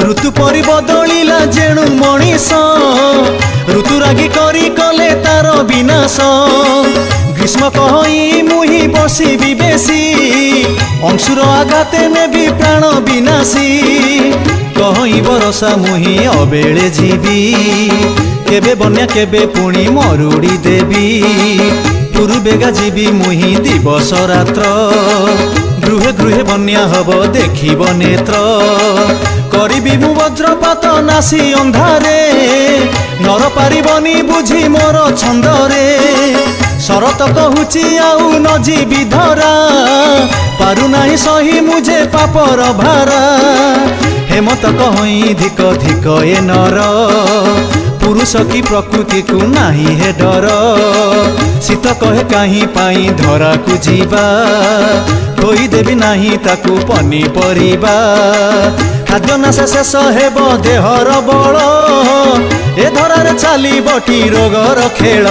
ऋतु परि बदलिला जेणु मनीष ऋतुरागी करी कले तार विनाश ग्रीष्म कहि मुहि बसिबि बेसी अंशुर आघाते नेबी प्राण विनाशी कहि बरसा मुहि अबेले जीवी केबे बन्या केबे पुणी मरुड़ी देवी पूर्वेगा जीवी मुहि दिवस रात्र गृहे गृहे बन्या हब देखिब नेत्र करिबि मु वज्रपात नासी अंधारे नर पारिबनी बुझी मोर छंदरे शरत कहूची आउ न जीवी धरा पारु नाही सही मुझे पापर भारा हेमत कहि धिक धिक ए नर पुरुष की प्रकृति को नाही हे डर शीत कहे कहीं पाई धरा को जीवा खोई देवी नाही ताकू पनीपरिबा खाद्य नाश शेष हेब देहर बल ए धरार चली बटी रोगर खेल।